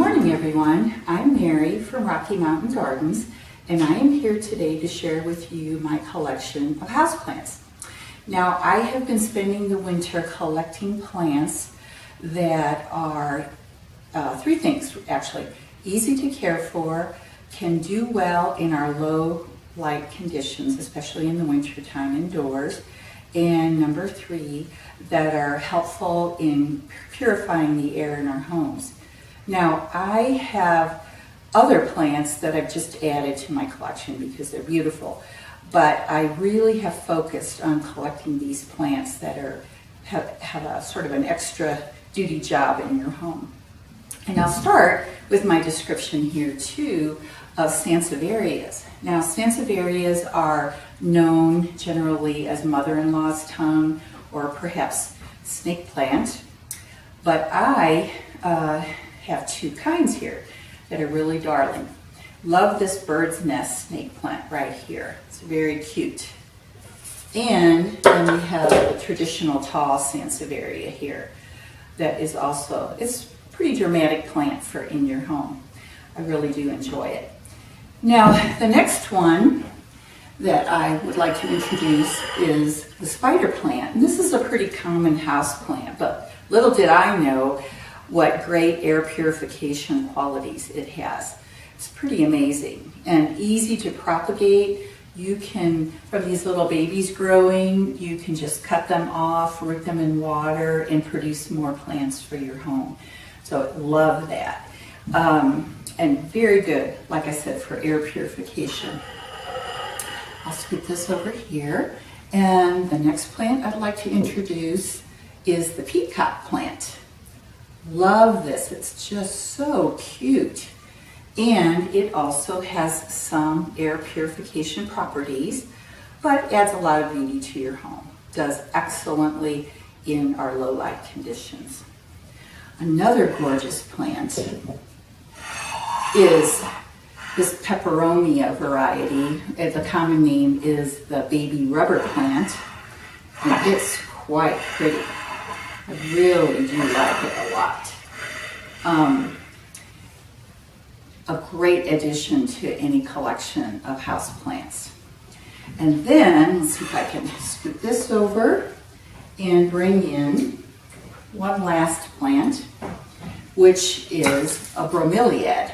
morning, everyone. I'm Mary from Rocky Mountain Gardens, and I am here today to share with you my collection of houseplants. Now, I have been spending the winter collecting plants that are three things, actually. Easy to care for, can do well in our low light conditions, especially in the winter time indoors, and number three, that are helpful in purifying the air in our homes. Now, I have other plants that I've just added to my collection because they're beautiful, but I really have focused on collecting these plants that have a sort of an extra duty job in your home. And I'll start with my description here too of Sansevierias. Now, Sansevierias are known generally as mother-in-law's tongue or perhaps snake plant, but I have two kinds here that are really darling. Love this bird's nest snake plant right here. It's very cute. And then we have the traditional tall Sansevieria here that is also, it's a pretty dramatic plant for in your home. I really do enjoy it. Now, the next one that I would like to introduce is the spider plant. And this is a pretty common house plant, but little did I know what great air purification qualities it has. It's pretty amazing and easy to propagate. You can, from these little babies growing, you can just cut them off, root them in water, and produce more plants for your home. So love that. And very good, like I said, for air purification. I'll scoot this over here. And the next plant I'd like to introduce is the Peacock Plant. Love this, it's just so cute. And it also has some air purification properties, but adds a lot of beauty to your home. Does excellently in our low light conditions. Another gorgeous plant is this Peperomia variety. The common name is the baby rubber plant, and it's quite pretty. I really do like it a lot. A great addition to any collection of houseplants. And then, let's see if I can scoot this over and bring in one last plant, which is a Bromeliad.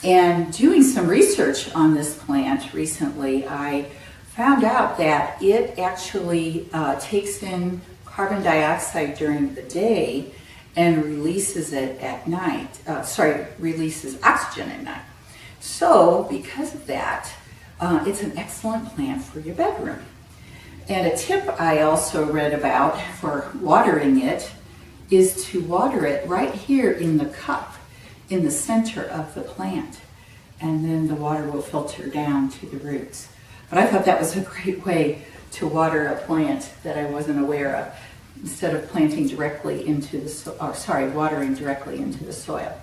And doing some research on this plant recently, I found out that it actually takes in carbon dioxide during the day and releases it at night, releases oxygen at night. So because of that, it's an excellent plant for your bedroom. And a tip I also read about for watering it is to water it right here in the cup in the center of the plant. And then the water will filter down to the roots. But I thought that was a great way to water a plant that I wasn't aware of, instead of planting directly into the watering directly into the soil.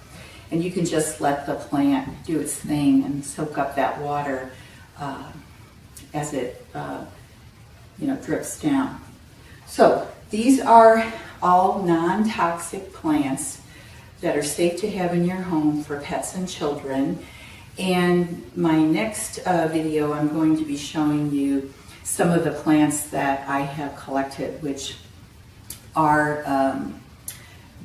And you can just let the plant do its thing and soak up that water as it drips down. So these are all non-toxic plants that are safe to have in your home for pets and children. And my next video, I'm going to be showing you some of the plants that I have collected, which are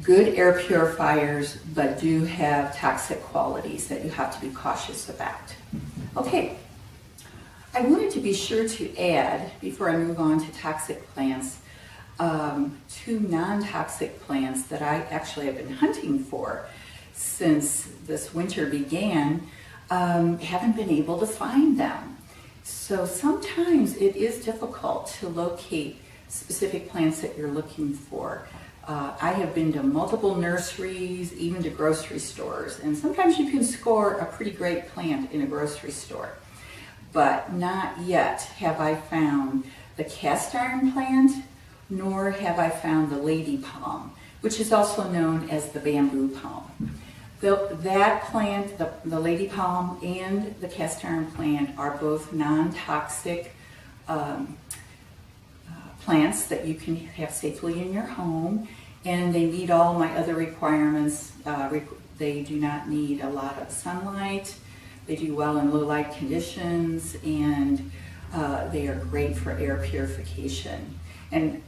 good air purifiers, but do have toxic qualities that you have to be cautious about. Okay, I wanted to be sure to add, before I move on to toxic plants, two non-toxic plants that I actually have been hunting for since this winter began. Haven't been able to find them. So sometimes it is difficult to locate specific plants that you're looking for. I have been to multiple nurseries, even to grocery stores, and sometimes you can score a pretty great plant in a grocery store. But not yet have I found the cast iron plant, nor have I found the lady palm, which is also known as the bamboo palm. That plant, the lady palm and the cast iron plant, are both non-toxic plants that you can have safely in your home, and they meet all my other requirements They do not need a lot of sunlight. They do well in low light conditions, and they are great for air purification. And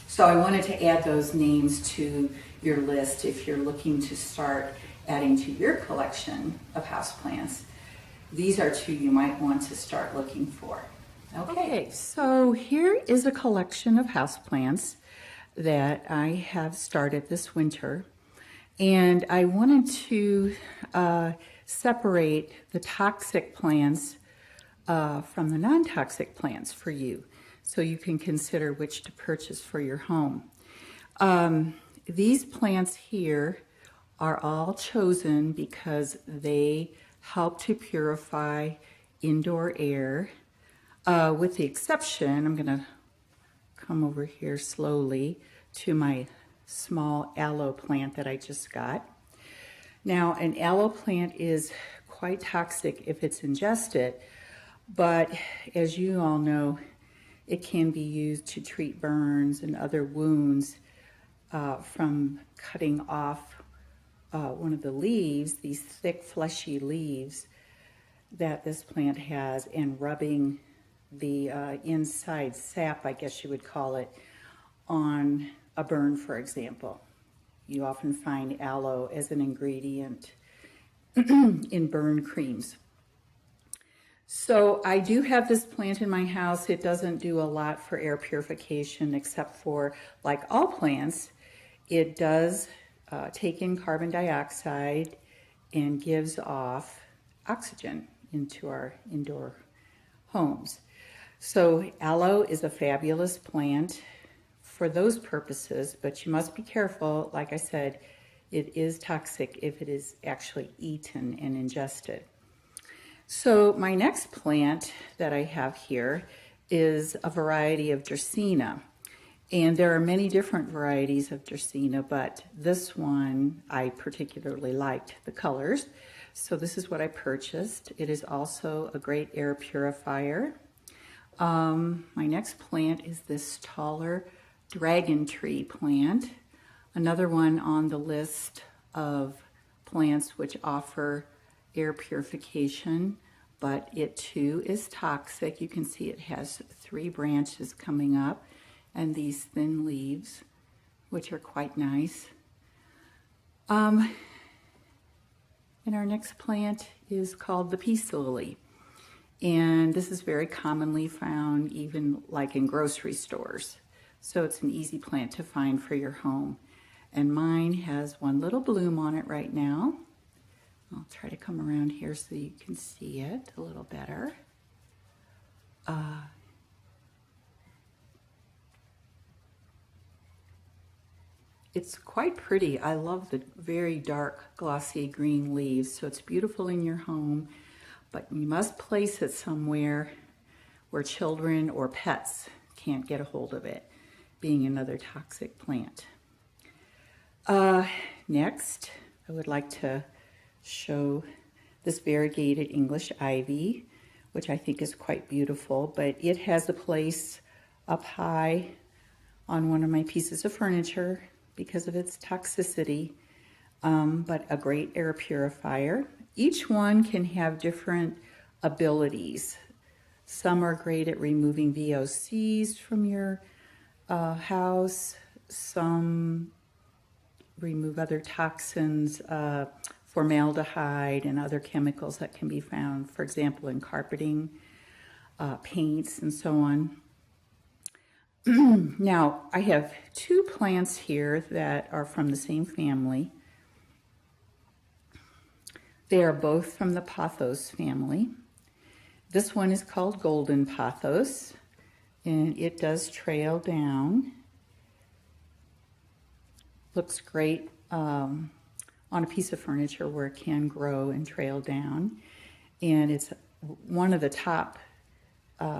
so I wanted to add those names to your list if you're looking to start adding to your collection of houseplants. These are two you might want to start looking for. Okay, so here is a collection of houseplants that I have started this winter. And I wanted to separate the toxic plants from the non-toxic plants for you, so you can consider which to purchase for your home. These plants here are all chosen because they help to purify indoor air, with the exception, I'm going to come over here slowly to my small aloe plant that I just got. Now, an aloe plant is quite toxic if it's ingested, but as you all know, it can be used to treat burns and other wounds from cutting off one of the leaves, these thick fleshy leaves that this plant has, and rubbing the inside sap, I guess you would call it, on a burn, for example. You often find aloe as an ingredient in burn creams. So I do have this plant in my house. It doesn't do a lot for air purification, except for, like all plants, it does take in carbon dioxide and gives off oxygen into our indoor homes. So aloe is a fabulous plant for those purposes, but you must be careful. Like I said, it is toxic if it is actually eaten and ingested. So my next plant that I have here is a variety of Dracaena. And there are many different varieties of Dracaena, but this one I particularly liked the colors. So this is what I purchased. It is also a great air purifier. My next plant is this taller dragon tree plant, another one on the list of plants which offer air purification, but it too is toxic. You can see it has 3 branches coming up and these thin leaves, which are quite nice. And our next plant is called the peace lily. And this is very commonly found even like in grocery stores. So it's an easy plant to find for your home. And mine has one little bloom on it right now. I'll try to come around here so you can see it a little better. It's quite pretty. I love the very dark glossy green leaves, so it's beautiful in your home, but you must place it somewhere where children or pets can't get a hold of it, being another toxic plant. Next, I would like to show this variegated English ivy, which I think is quite beautiful, but it has a place up high on one of my pieces of furniture because of its toxicity, but a great air purifier. Each one can have different abilities. Some are great at removing VOCs from your house. Some remove other toxins, formaldehyde and other chemicals that can be found, for example, in carpeting, paints, and so on. Now, I have 2 plants here that are from the same family. They are both from the Pothos family. This one is called Golden Pothos, and it does trail down. Looks great on a piece of furniture where it can grow and trail down. And it's one of the top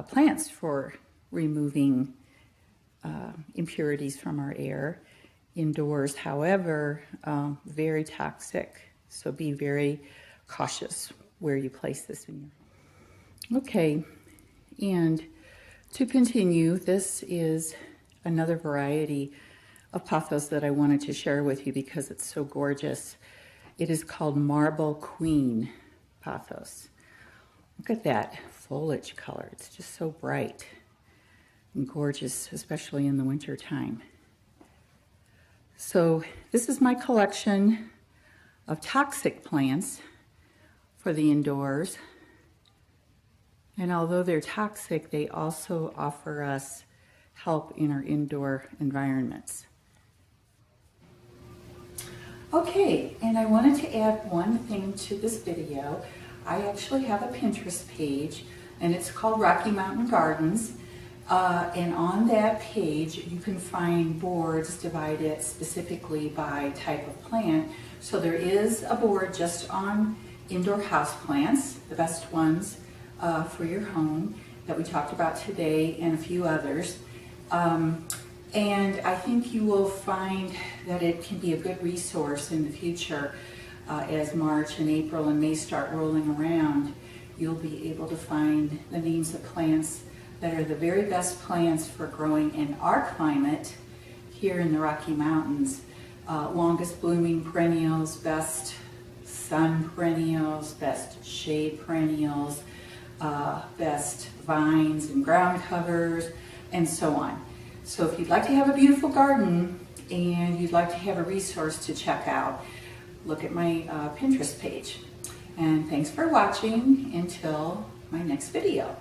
plants for removing impurities from our air indoors. However, very toxic, so be very cautious where you place this in your. Okay, and to continue, this is another variety of pothos that I wanted to share with you because it's so gorgeous. It is called Marble Queen Pothos. Look at that foliage color. It's just so bright and gorgeous, especially in the winter time. So this is my collection of toxic plants for the indoors. And although they're toxic, they also offer us help in our indoor environments. Okay, and I wanted to add one thing to this video. I actually have a Pinterest page, and it's called Rocky Mountain Gardens. And on that page, you can find boards divided specifically by type of plant. So there is a board just on indoor houseplants, the best ones for your home that we talked about today, and a few others. And I think you will find that it can be a good resource in the future as March and April and May start rolling around. You'll be able to find the names of plants that are the very best plants for growing in our climate here in the Rocky Mountains. Longest blooming perennials, best sun perennials, best shade perennials, best vines and ground covers, and so on. So if you'd like to have a beautiful garden and you'd like to have a resource to check out, look at my Pinterest page. And thanks for watching until my next video.